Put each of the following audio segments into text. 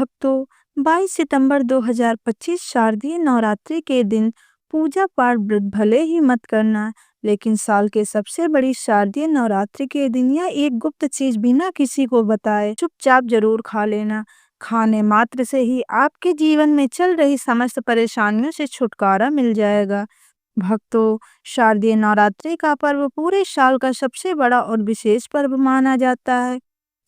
भक्तों, 22 सितंबर 2025 शारदीय नवरात्रि के दिन पूजा पाठ व्रत भले ही मत करना, लेकिन साल के सबसे बड़ी शारदीय नवरात्रि के दिन यह एक गुप्त चीज बिना किसी को बताए चुपचाप जरूर खा लेना। खाने मात्र से ही आपके जीवन में चल रही समस्त परेशानियों से छुटकारा मिल जाएगा। भक्तों, शारदीय नवरात्रि का पर्व पूरे साल का सबसे बड़ा और विशेष पर्व माना जाता है।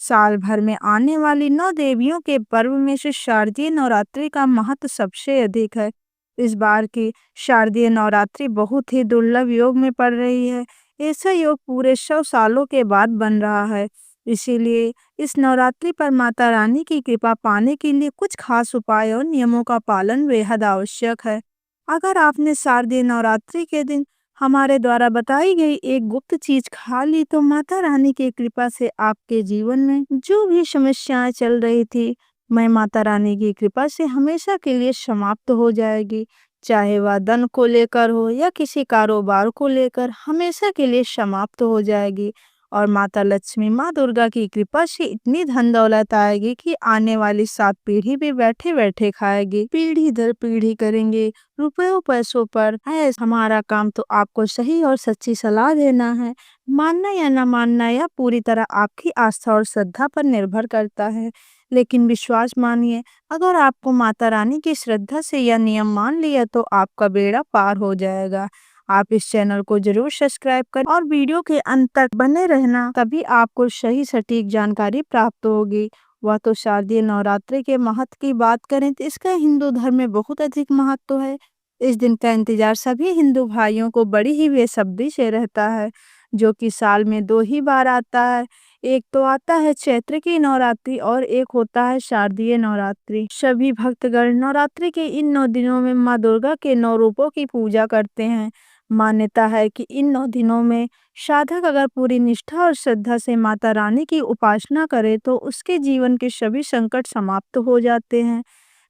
साल भर में आने वाली 9 देवियों के पर्व में से शारदीय नवरात्रि का महत्व सबसे अधिक है। इस बार की शारदीय नवरात्रि बहुत ही दुर्लभ योग में पड़ रही है। ऐसा योग पूरे 100 सालों के बाद बन रहा है। इसीलिए इस नवरात्रि पर माता रानी की कृपा पाने के लिए कुछ खास उपाय और नियमों का पालन बेहद आवश्यक है। अगर आपने शारदीय नवरात्रि के दिन हमारे द्वारा बताई गई एक गुप्त चीज खा ली तो माता रानी की कृपा से आपके जीवन में जो भी समस्याएं चल रही थी, मैं माता रानी की कृपा से हमेशा के लिए समाप्त हो जाएगी। चाहे वह धन को लेकर हो या किसी कारोबार को लेकर, हमेशा के लिए समाप्त हो जाएगी। और माता लक्ष्मी माँ दुर्गा की कृपा से इतनी धन दौलत आएगी कि आने वाली 7 पीढ़ी भी बैठे बैठे खाएगी। पीढ़ी दर पीढ़ी करेंगे रुपयों पैसों पर है। हमारा काम तो आपको सही और सच्ची सलाह देना है। मानना या न मानना यह पूरी तरह आपकी आस्था और श्रद्धा पर निर्भर करता है, लेकिन विश्वास मानिए, अगर आपको माता रानी की श्रद्धा से यह नियम मान लिया तो आपका बेड़ा पार हो जाएगा। आप इस चैनल को जरूर सब्सक्राइब करें और वीडियो के अंत तक बने रहना, तभी आपको सही सटीक जानकारी प्राप्त होगी। वह तो शारदीय नवरात्रि के महत्व की बात करें तो इसका हिंदू धर्म में बहुत अधिक महत्व है। इस दिन का इंतजार सभी हिंदू भाइयों को बड़ी ही बेसब्री से रहता है, जो कि साल में 2 ही बार आता है। एक तो आता है चैत्र की नवरात्रि और एक होता है शारदीय नवरात्रि। सभी भक्तगण नवरात्रि के इन 9 दिनों में माँ दुर्गा के 9 रूपों की पूजा करते हैं। मान्यता है कि इन 9 दिनों में साधक अगर पूरी निष्ठा और श्रद्धा से माता रानी की उपासना करे तो उसके जीवन के सभी संकट समाप्त हो जाते हैं।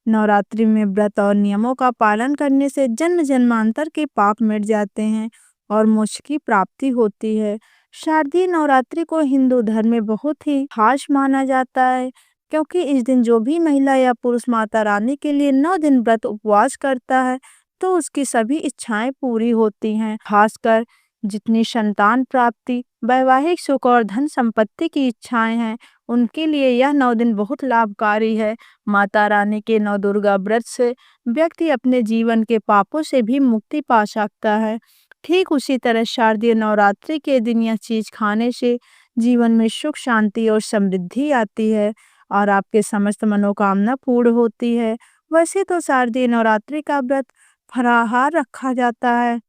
नवरात्रि में व्रत और नियमों का पालन करने से जन्म जन्मांतर के पाप मिट जाते हैं और मोक्ष की प्राप्ति होती है। शारदीय नवरात्रि को हिंदू धर्म में बहुत ही खास माना जाता है, क्योंकि इस दिन जो भी महिला या पुरुष माता रानी के लिए 9 दिन व्रत उपवास करता है तो उसकी सभी इच्छाएं पूरी होती हैं। खासकर जितनी संतान प्राप्ति, वैवाहिक सुख और धन संपत्ति की इच्छाएं हैं, उनके लिए यह 9 दिन बहुत लाभकारी है। माता रानी के 9 दुर्गा व्रत से व्यक्ति अपने जीवन के पापों से भी मुक्ति पा सकता है। ठीक उसी तरह शारदीय नवरात्रि के दिन यह चीज खाने से जीवन में सुख शांति और समृद्धि आती है और आपके समस्त मनोकामना पूर्ण होती है। वैसे तो शारदीय नवरात्रि का व्रत फलाहार रखा जाता है,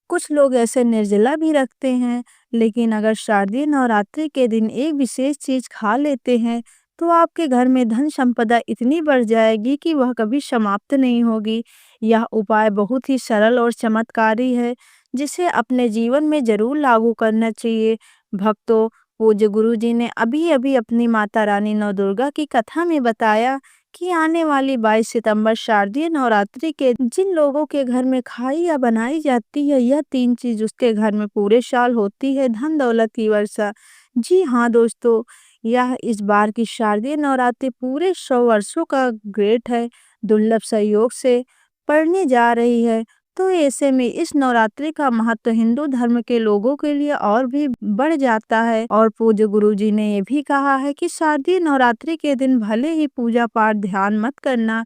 कुछ लोग ऐसे निर्जला भी रखते हैं, लेकिन अगर शारदीय नवरात्रि के दिन एक विशेष चीज खा लेते हैं तो आपके घर में धन संपदा इतनी बढ़ जाएगी कि वह कभी समाप्त नहीं होगी। यह उपाय बहुत ही सरल और चमत्कारी है, जिसे अपने जीवन में जरूर लागू करना चाहिए। भक्तों, पूज्य गुरु जी ने अभी अभी अपनी माता रानी नौ दुर्गा की कथा में बताया कि आने वाली 22 सितंबर शारदीय नवरात्रि के जिन लोगों के घर में खाई या बनाई जाती है, यह 3 चीज उसके घर में पूरे साल होती है: धन दौलत की वर्षा। जी हाँ दोस्तों, यह इस बार की शारदीय नवरात्रि पूरे 100 वर्षों का ग्रेट है, दुर्लभ संयोग से पड़ने जा रही है। तो ऐसे में इस नवरात्रि का महत्व हिंदू धर्म के लोगों के लिए और भी बढ़ जाता है। और पूज्य गुरु जी ने ये भी कहा है कि शारदीय नवरात्रि के दिन भले ही पूजा पाठ ध्यान मत करना,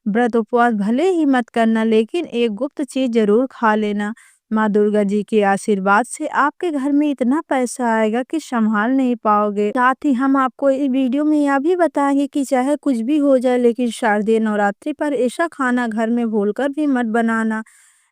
व्रत उपवास भले ही मत करना, लेकिन एक गुप्त चीज जरूर खा लेना। माँ दुर्गा जी के आशीर्वाद से आपके घर में इतना पैसा आएगा कि संभाल नहीं पाओगे। साथ ही हम आपको इस वीडियो में यह भी बताएंगे कि चाहे कुछ भी हो जाए, लेकिन शारदीय नवरात्रि पर ऐसा खाना घर में भूलकर भी मत बनाना,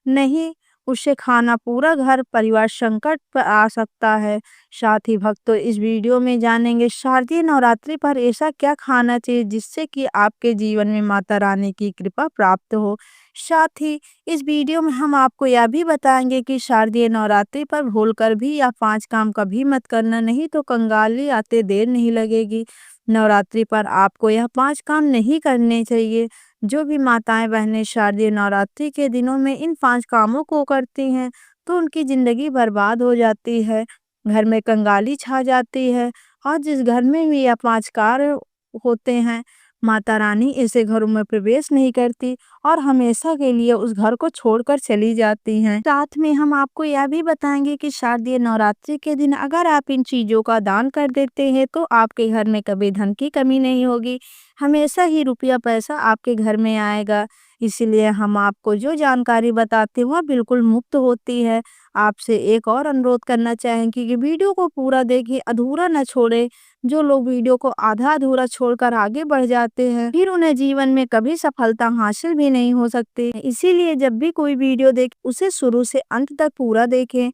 नहीं उसे खाना पूरा घर परिवार संकट पर आ सकता है। साथ ही भक्तों, इस वीडियो में जानेंगे शारदीय नवरात्रि पर ऐसा क्या खाना चाहिए जिससे कि आपके जीवन में माता रानी की कृपा प्राप्त हो। साथ ही इस वीडियो में हम आपको यह भी बताएंगे कि शारदीय नवरात्रि पर भूलकर भी यह 5 काम कभी मत करना, नहीं तो कंगाली आते देर नहीं लगेगी। नवरात्रि पर आपको यह 5 काम नहीं करने चाहिए। जो भी माताएं बहनें शारदीय नवरात्रि के दिनों में इन 5 कामों को करती हैं तो उनकी जिंदगी बर्बाद हो जाती है, घर में कंगाली छा जाती है। और जिस घर में भी यह 5 कार्य होते हैं, माता रानी ऐसे घरों में प्रवेश नहीं करती और हमेशा के लिए उस घर को छोड़कर चली जाती हैं। साथ में हम आपको यह भी बताएंगे कि शारदीय नवरात्रि के दिन अगर आप इन चीजों का दान कर देते हैं तो आपके घर में कभी धन की कमी नहीं होगी, हमेशा ही रुपया पैसा आपके घर में आएगा। इसीलिए हम आपको जो जानकारी बताते हैं वह बिल्कुल मुफ्त होती है। आपसे एक और अनुरोध करना चाहेंगे कि वीडियो को पूरा देखिए, अधूरा न छोड़े। जो लोग वीडियो को आधा अधूरा छोड़कर आगे बढ़ जाते हैं फिर उन्हें जीवन में कभी सफलता हासिल भी नहीं हो सकती। इसीलिए जब भी कोई वीडियो देखे उसे शुरू से अंत तक पूरा देखें,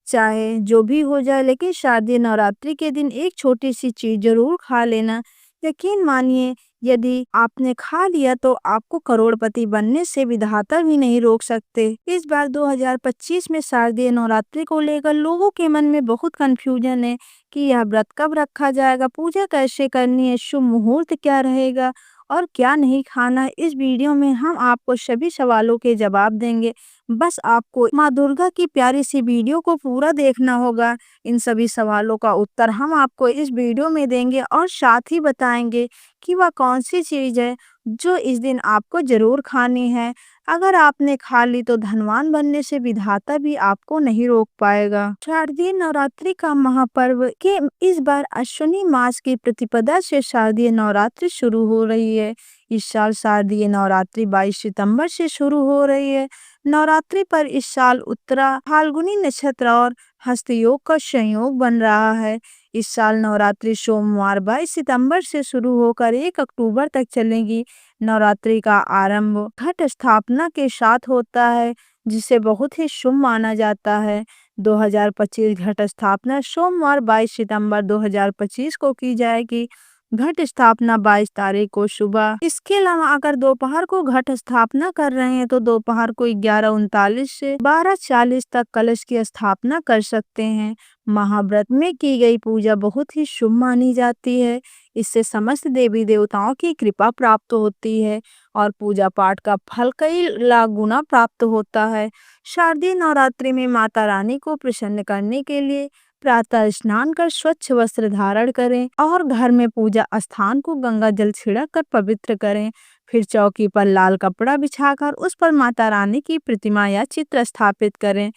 चाहे जो भी हो जाए, लेकिन शारदीय नवरात्रि के दिन एक छोटी सी चीज जरूर खा लेना। यकीन मानिए, यदि आपने खा लिया तो आपको करोड़पति बनने से विधाता भी नहीं रोक सकते। इस बार 2025 में शारदीय नवरात्रि को लेकर लोगों के मन में बहुत कंफ्यूजन है कि यह व्रत कब रखा जाएगा, पूजा कैसे करनी है, शुभ मुहूर्त क्या रहेगा और क्या नहीं खाना। इस वीडियो में हम आपको सभी सवालों के जवाब देंगे। बस आपको माँ दुर्गा की प्यारी सी वीडियो को पूरा देखना होगा। इन सभी सवालों का उत्तर हम आपको इस वीडियो में देंगे और साथ ही बताएंगे कि वह कौन सी चीज है जो इस दिन आपको जरूर खानी है। अगर आपने खा ली तो धनवान बनने से विधाता भी आपको नहीं रोक पाएगा। शारदीय नवरात्रि का महापर्व के इस बार अश्विनी मास की प्रतिपदा से शारदीय नवरात्रि शुरू हो रही है। इस साल शारदीय नवरात्रि 22 सितंबर से शुरू हो रही है। नवरात्रि पर इस साल उत्तरा फाल्गुनी नक्षत्र और हस्तयोग का संयोग बन रहा है। इस साल नवरात्रि सोमवार 22 सितंबर से शुरू होकर 1 अक्टूबर तक चलेगी। नवरात्रि का आरंभ घट स्थापना के साथ होता है, जिसे बहुत ही शुभ माना जाता है। 2025 घट स्थापना सोमवार 22 सितंबर 2025 को की जाएगी। घट स्थापना 22 तारीख को सुबह। इसके अलावा अगर दोपहर को घट स्थापना कर रहे हैं तो दोपहर को 11:39 से 12:40 तक कलश की स्थापना कर सकते हैं। महाव्रत में की गई पूजा बहुत ही शुभ मानी जाती है। इससे समस्त देवी देवताओं की कृपा प्राप्त होती है और पूजा पाठ का फल कई लाख गुना प्राप्त होता है। शारदीय नवरात्रि में माता रानी को प्रसन्न करने के लिए प्रातः स्नान कर स्वच्छ वस्त्र धारण करें और घर में पूजा स्थान को गंगा जल छिड़क कर पवित्र करें। फिर चौकी पर लाल कपड़ा बिछाकर उस पर माता रानी की प्रतिमा या चित्र स्थापित करें।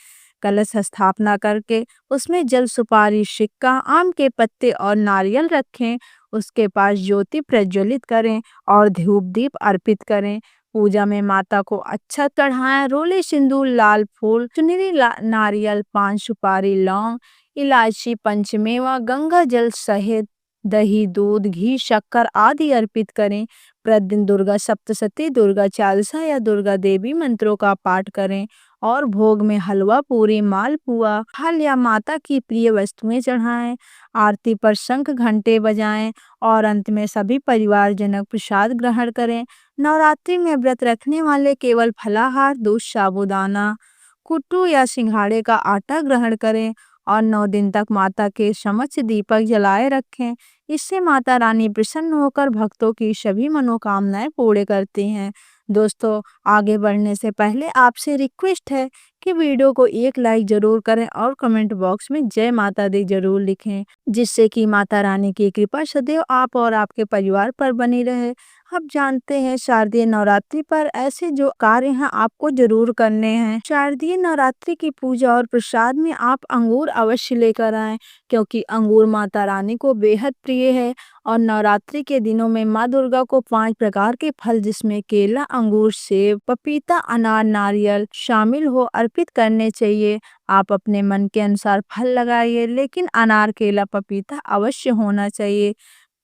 कलश स्थापना करके उसमें जल, सुपारी, सिक्का, आम के पत्ते और नारियल रखें। उसके पास ज्योति प्रज्वलित करें और धूप दीप अर्पित करें। पूजा में माता को अच्छा चढ़ाएं। रोले, सिंदूर, लाल फूल, चुनरी, नारियल, पान, सुपारी, लौंग, इलायची, पंचमेवा, गंगा जल, शहद, दही, दूध, घी, शक्कर आदि अर्पित करें। प्रतिदिन दुर्गा सप्तशती, दुर्गा चालीसा या दुर्गा देवी मंत्रों का पाठ करें और भोग में हलवा, पूरी, मालपुआ, फल या माता की प्रिय वस्तुएं चढ़ाएं। आरती पर शंख घंटे बजाएं और अंत में सभी परिवारजनक प्रसाद ग्रहण करें। नवरात्रि में व्रत रखने वाले केवल फलाहार, दूध, साबूदाना, कुट्टू या सिंघाड़े का आटा ग्रहण करें और 9 दिन तक माता के समक्ष दीपक जलाए रखें। इससे माता रानी प्रसन्न होकर भक्तों की सभी मनोकामनाएं पूर्ण करती हैं। दोस्तों, आगे बढ़ने से पहले आपसे रिक्वेस्ट है कि वीडियो को एक लाइक जरूर करें और कमेंट बॉक्स में जय माता दी जरूर लिखें, जिससे कि माता रानी की कृपा सदैव आप और आपके परिवार पर बनी रहे। अब जानते हैं शारदीय नवरात्रि पर ऐसे जो कार्य हैं आपको जरूर करने हैं। शारदीय नवरात्रि की पूजा और प्रसाद में आप अंगूर अवश्य लेकर आएं, क्योंकि अंगूर माता रानी को बेहद प्रिय है और नवरात्रि के दिनों में माँ दुर्गा को 5 प्रकार के फल, जिसमें केला, अंगूर, सेब, पपीता, अनार, नारियल शामिल हो, अर्पित करने चाहिए। आप अपने मन के अनुसार फल लगाइए, लेकिन अनार, केला, पपीता अवश्य होना चाहिए।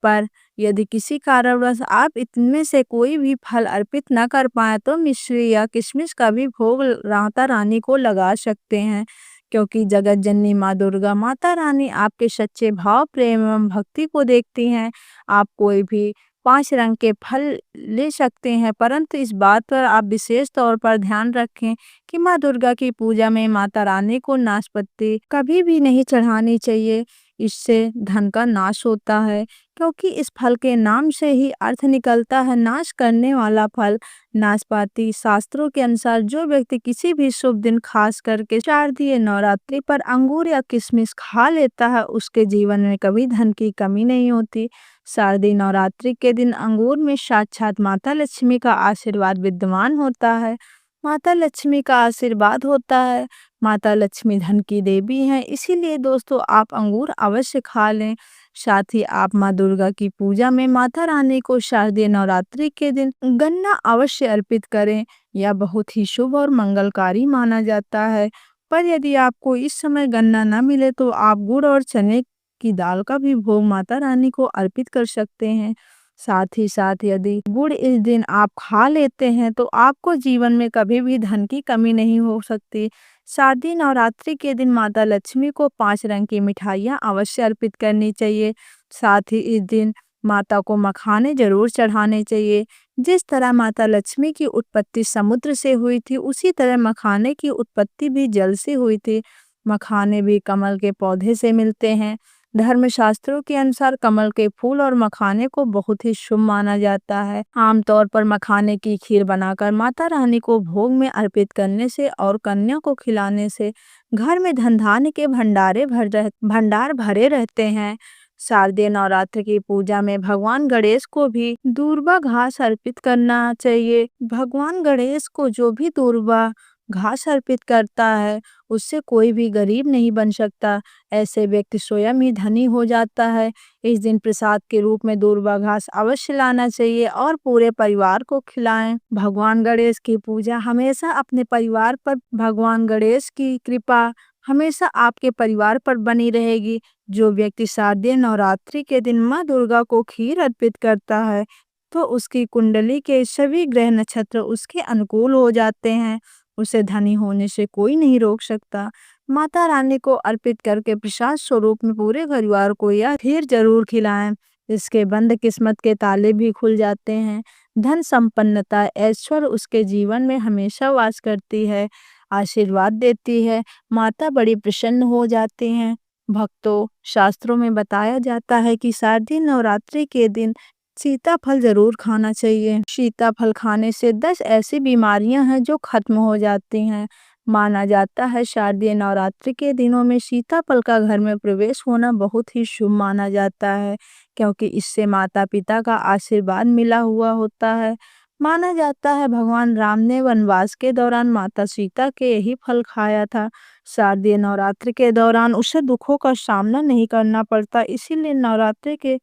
पर यदि किसी कारणवश आप इनमें से कोई भी फल अर्पित न कर पाए तो मिश्री या किशमिश का भी भोग माता रानी को लगा सकते हैं, क्योंकि जगत जननी माँ दुर्गा माता रानी आपके सच्चे भाव, प्रेम एवं भक्ति को देखती हैं। आप कोई भी 5 रंग के फल ले सकते हैं, परंतु इस बात पर आप विशेष तौर पर ध्यान रखें कि माँ दुर्गा की पूजा में माता रानी को नाशपाती कभी भी नहीं चढ़ानी चाहिए। इससे धन का नाश होता है, क्योंकि इस फल के नाम से ही अर्थ निकलता है नाश करने वाला फल। नाशपाती शास्त्रों के अनुसार जो व्यक्ति किसी भी शुभ दिन, खास करके शारदीय नवरात्रि पर अंगूर या किशमिश खा लेता है, उसके जीवन में कभी धन की कमी नहीं होती। शारदीय नवरात्रि के दिन अंगूर में साक्षात माता लक्ष्मी का आशीर्वाद विद्यमान होता है। माता लक्ष्मी का आशीर्वाद होता है। माता लक्ष्मी धन की देवी हैं, इसीलिए दोस्तों आप अंगूर अवश्य खा लें। साथ ही आप माँ दुर्गा की पूजा में माता रानी को शारदीय नवरात्रि के दिन गन्ना अवश्य अर्पित करें। यह बहुत ही शुभ और मंगलकारी माना जाता है। पर यदि आपको इस समय गन्ना न मिले तो आप गुड़ और चने की दाल का भी भोग माता रानी को अर्पित कर सकते हैं। साथ ही साथ यदि गुड़ इस दिन आप खा लेते हैं तो आपको जीवन में कभी भी धन की कमी नहीं हो सकती। शारदीय नवरात्रि के दिन माता लक्ष्मी को 5 रंग की मिठाइयाँ अवश्य अर्पित करनी चाहिए। साथ ही इस दिन माता को मखाने जरूर चढ़ाने चाहिए। जिस तरह माता लक्ष्मी की उत्पत्ति समुद्र से हुई थी, उसी तरह मखाने की उत्पत्ति भी जल से हुई थी। मखाने भी कमल के पौधे से मिलते हैं। धर्मशास्त्रों के अनुसार कमल के फूल और मखाने को बहुत ही शुभ माना जाता है। आमतौर पर मखाने की खीर बनाकर माता रानी को भोग में अर्पित करने से और कन्या को खिलाने से घर में धन धान्य के भंडार भरे रहते हैं। शारदीय नवरात्र की पूजा में भगवान गणेश को भी दूर्वा घास अर्पित करना चाहिए। भगवान गणेश को जो भी दूर्वा घास अर्पित करता है, उससे कोई भी गरीब नहीं बन सकता। ऐसे व्यक्ति स्वयं ही धनी हो जाता है। इस दिन प्रसाद के रूप में दूर्वा घास अवश्य लाना चाहिए और पूरे परिवार को खिलाएं। भगवान गणेश की पूजा हमेशा अपने परिवार पर, भगवान गणेश की कृपा हमेशा आपके परिवार पर बनी रहेगी। जो व्यक्ति शारदीय नवरात्रि के दिन माँ दुर्गा को खीर अर्पित करता है तो उसकी कुंडली के सभी ग्रह नक्षत्र उसके अनुकूल हो जाते हैं। उसे धनी होने से कोई नहीं रोक सकता। माता रानी को अर्पित करके प्रसाद स्वरूप में पूरे परिवार को यह खीर जरूर खिलाएं। इसके बंद किस्मत के ताले भी खुल जाते हैं। धन संपन्नता ऐश्वर्य उसके जीवन में हमेशा वास करती है, आशीर्वाद देती है। माता बड़ी प्रसन्न हो जाती हैं। भक्तों, शास्त्रों में बताया जाता है कि शारदीय नवरात्रि के दिन सीताफल जरूर खाना चाहिए। सीताफल खाने से 10 ऐसी बीमारियां हैं जो खत्म हो जाती हैं। माना जाता है शारदीय नवरात्रि के दिनों में सीताफल का घर में प्रवेश होना बहुत ही शुभ माना जाता है, क्योंकि इससे माता पिता का आशीर्वाद मिला हुआ होता है। माना जाता है भगवान राम ने वनवास के दौरान माता सीता के यही फल खाया था। शारदीय नवरात्रि के दौरान उसे दुखों का सामना नहीं करना पड़ता, इसीलिए नवरात्रि के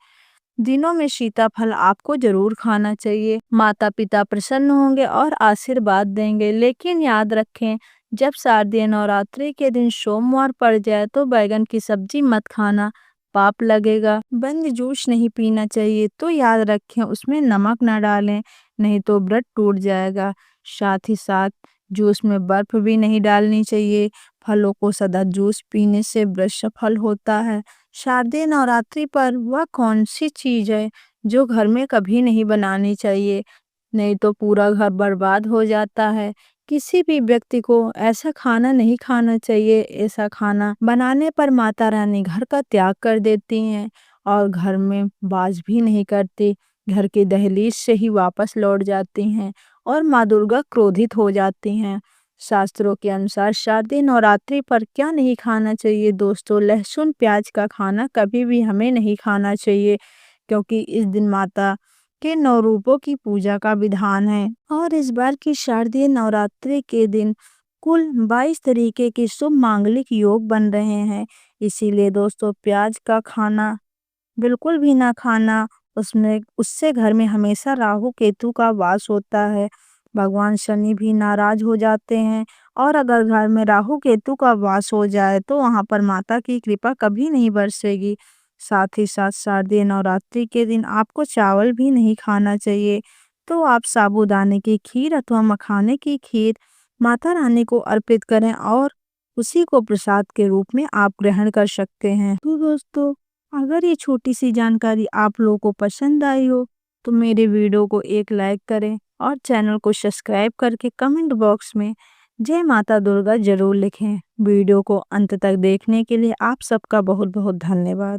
दिनों में सीताफल आपको जरूर खाना चाहिए। माता पिता प्रसन्न होंगे और आशीर्वाद देंगे। लेकिन याद रखें, जब शारदीय नवरात्रि के दिन सोमवार पड़ जाए तो बैगन की सब्जी मत खाना, पाप लगेगा। बंद जूस नहीं पीना चाहिए, तो याद रखें उसमें नमक न डालें, नहीं तो व्रत टूट जाएगा। साथ ही साथ जूस में बर्फ भी नहीं डालनी चाहिए। फलों को सदा जूस पीने से व्रत सफल होता है। शारदीय नवरात्रि पर वह कौन सी चीज है जो घर में कभी नहीं बनानी चाहिए, नहीं तो पूरा घर बर्बाद हो जाता है। किसी भी व्यक्ति को ऐसा खाना नहीं खाना चाहिए। ऐसा खाना बनाने पर माता रानी घर का त्याग कर देती हैं और घर में वास भी नहीं करती। घर की दहलीज से ही वापस लौट जाती हैं और माँ दुर्गा क्रोधित हो जाती हैं। शास्त्रों के अनुसार शारदीय नवरात्रि पर क्या नहीं खाना चाहिए दोस्तों? लहसुन प्याज का खाना कभी भी हमें नहीं खाना चाहिए, क्योंकि इस दिन माता के 9 रूपों की पूजा का विधान है। और इस बार की शारदीय नवरात्रि के दिन कुल 22 तरीके के शुभ मांगलिक योग बन रहे हैं। इसीलिए दोस्तों प्याज का खाना बिल्कुल भी ना खाना। उससे घर में हमेशा राहु केतु का वास होता है। भगवान शनि भी नाराज हो जाते हैं और अगर घर में राहु केतु का वास हो जाए तो वहां पर माता की कृपा कभी नहीं बरसेगी। साथ ही साथ शारदीय नवरात्रि के दिन आपको चावल भी नहीं खाना चाहिए। तो आप साबूदाने की खीर अथवा मखाने की खीर माता रानी को अर्पित करें और उसी को प्रसाद के रूप में आप ग्रहण कर सकते हैं। तो दोस्तों, अगर ये छोटी सी जानकारी आप लोगों को पसंद आई हो तो मेरे वीडियो को एक लाइक करें और चैनल को सब्सक्राइब करके कमेंट बॉक्स में जय माता दुर्गा जरूर लिखें। वीडियो को अंत तक देखने के लिए आप सबका बहुत बहुत धन्यवाद।